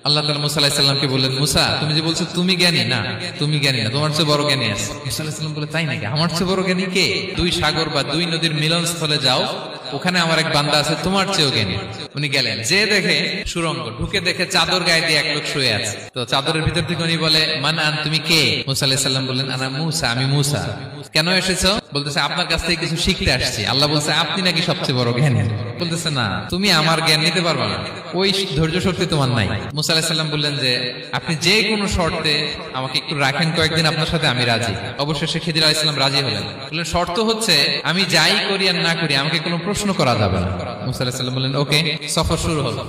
আল্লাহ তাআলা মুসা আলাইহিস সালামকে বললেন, মুসা তুমি যে বলছো তুমি জ্ঞানী, না তুমি জ্ঞানী না, তোমার চেয়ে বড় জ্ঞানী আছে। মুসা আলাইহিস সালাম বলে, তাই নাকি? আমার চেয়ে বড় জ্ঞানী কে? দুই সাগর বা দুই নদীর মিলনস্থলে যাও, ওখানে আমার এক বান্দা আছে তোমার চেয়েও জ্ঞানী। উনি গেলেন, যে দেখে সুরঙ্গ, ঢুকে দেখে চাদর গায়ে দিয়ে এক লোক শুয়ে আছে। তো চাদরের ভিতর থেকে উনি বলে, মান আন, তুমি কে? মুসা আলাইহিস সালাম বললেন, আনা মুসা, আমি মুসা। কেন এসেছো? বলতেছে, আপনার কাছ থেকে কিছু শিখতে আসছি। আল্লাহ বলছে, আপনি নাকি সবচেয়ে বড় জ্ঞানী। বলতেছে, না, তুমি আমার জ্ঞান নিতে পারবে না, ওই ধৈর্য শক্তি তোমার নাই। মুসা আলাইহিস সালাম বললেন যে, আপনি যে কোনো শর্তে আমাকে একটু রাখেন কয়েকদিন, আপনার সাথে আমি রাজি। অবশেষে খিদির আলাইহিস সালাম রাজি হলেন। বললেন, শর্ত হচ্ছে আমি যাই করি আর না করি আমাকে কোনো প্রশ্ন করা যাবে না। মুসা আলাইহিস সালাম বললেন, ওকে। সফর শুরু হলো।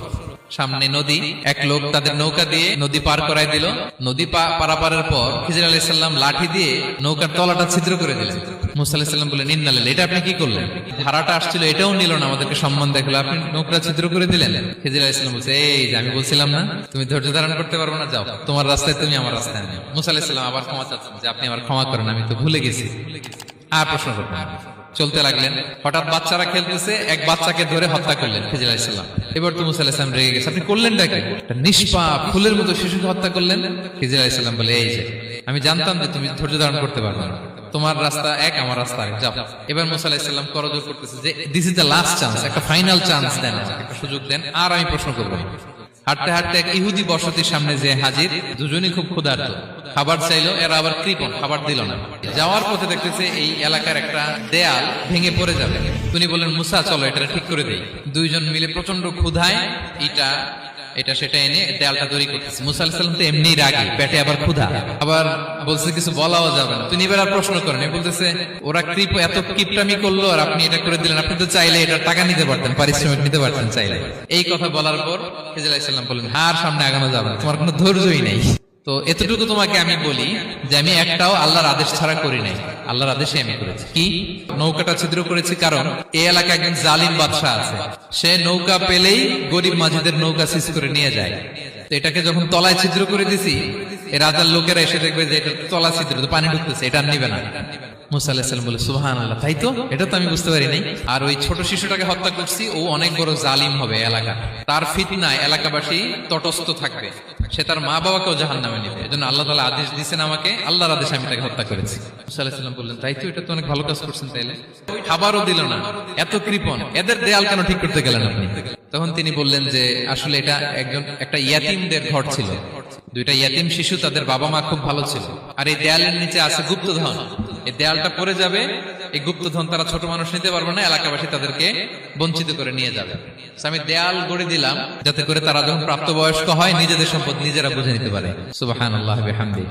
সামনে নদী, এক লোক তাদের নৌকা দিয়ে নদী পার করাই দিল। নদী পারাপারের পর খিজির আলাইহিস সালাম লাঠি দিয়ে নৌকার তলাটা ছিদ্র করে দিলেন। মুসা আলাইহিস সালাম বললেন, ইন্না লিল্লাহি, এটা আপনি কি করলেন? ধারাটা আসছিল, এটাও নিল না, আমাদেরকে সম্মান দেখালো, আপনি নৌকা ছিদ্র করে দিলেন। খিজির আলাইহিস সালাম বলছে, এই যে আমি বলছিলাম না তুমি ধৈর্য ধারণ করতে পারবে না, যাও তোমার রাস্তায় তুমি, আমার রাস্তায় নেই। মুসা আলাইহিস সালাম আবার ক্ষমা চাচ্ছেন যে, আপনি আমার ক্ষমা করেন, আমি তো ভুলে গেছি, আর প্রশ্ন করবেন না। চলতে লাগলেন। হঠাৎ বাচ্চারা খেলতেছে, এক বাচ্চাকে ধরে হত্যা করলেন খিজির আলাইহিস সালাম। এবার তো মুসা আলাইহিস সালাম রেগে গেছে, আপনি করলেনটা কি? নিষ্পাপ ফুলের মতো শিশুকে হত্যা করলেন। খিজির আলাইহিস সালাম বলে, এই যে আমি জানতাম যে তুমি ধৈর্য ধারণ করতে পারবে না, তোমার রাস্তা এক, আমার রাস্তা এক, যাও। এবার মুসা আলাইহিস সালাম করজোর করতেছে যে, this is the last chance, একটা ফাইনাল চান্স দেন, একটা সুযোগ দেন, আর আমি প্রশ্ন করবো না। হাঁটতে হাঁটতে এক ইহুদি বসতির সামনে যে হাজির, দুজনই খুব ক্ষুধার্ত, খাবার চাইলো, এরা আবার কৃপণ, খাবার দিল না। যাওয়ার পথে দেখতেছে এই এলাকার একটা দেয়াল ভেঙে পড়ে যাবে। তিনি বললেন, মুসা চলো এটা ঠিক করে দেই। দুইজন মিলে প্রচন্ড ক্ষুধায় এটা সেটা এনে দেয়ালটা তৈরি করতেছে। মুসা আলাইহিস সালাম তো এমনি রাগী, পেটে আবার ক্ষুধা, আবার বলছে কিছু বলাও যাবে না। তিনি এবার আর প্রশ্ন করেন, বলতেছে, ওরা এত কিপটামি করলো আর আপনি এটা করে দিলেন, আপনি তো চাইলে এটা টাকা নিতে পারতেন, পারিশ্রমিক নিতে পারতেন চাইলে। এই কথা বলার পর খিজির আলাইহিস সালাম বললেন, আর সামনে আগানো যাবে না, তোমার কোনো ধৈর্যই নেই। তো এতটুকু তোমাকে আমি বলি যে আমি একটাও আল্লাহর আদেশ ছাড়া করি নাই, আল্লাহর আদেশে আমি করেছি। কি? নৌকাটা ছিদ্র করেছি কারণ এই এলাকায় একজন জালিম বাদশা আছে, সে নৌকা পেলেই গরিব মাঝিদের নৌকা সিজ করে নিয়ে যায়। তো এটাকে যখন তলায় ছিদ্র করে দিছি, এই রাজার লোকেরা এসে দেখবে যে এটা তলা ছিদ্র, তো পানি ঢুকতেছে, এটা নিবে না। মুসা আলাইহিস সালাম বলে, সুবহানাল্লাহ, তাই তো, এটা তো আমি বুঝতে পারি নাই। আর ওই ছোট শিশুটাকে হত্যা করছি, ও অনেক বড় জালিম হবে এলাকা, তার ফিতনায় এলাকাবাসী তটস্থ থাকবে, সে তার মা বাবাকেও জাহান্নামে নেবে। এজন্য আল্লাহ তাআলা আদেশ দিয়েছেন আমাকে, আল্লাহর আদেশে আমি তাকে হত্যা করেছি। মুসা আলাইহিস সালাম বললেন, তাই তো, এটা তো অনেক ভালো কাজ করছেন। তাইলে খাবারও দিল না, এত কৃপণ, এদের দেয়াল কেন ঠিক করতে গেলেন আপনি? তখন তিনি বললেন যে, আসলে এটা একটা ইয়াতিমদের ঘর ছিল, দুইটা ইয়াতিম শিশু, তাদের বাবা মা খুব ভালো ছিল, আর এই দেয়ালের নিচে আছে গুপ্তধন। এই দেয়ালটা পড়ে যাবে, এই গুপ্তধন তারা ছোট মানুষ নিতে পারবে না, এলাকাবাসী তাদেরকে বঞ্চিত করে নিয়ে যাবে। আমি দেয়াল গড়ে দিলাম যাতে করে তারা যখন প্রাপ্তবয়স্ক হয় নিজেদের সম্পদ নিজেরা বুঝে নিতে পারে। সুবহানাল্লাহি ওয়া বিহামদিহি।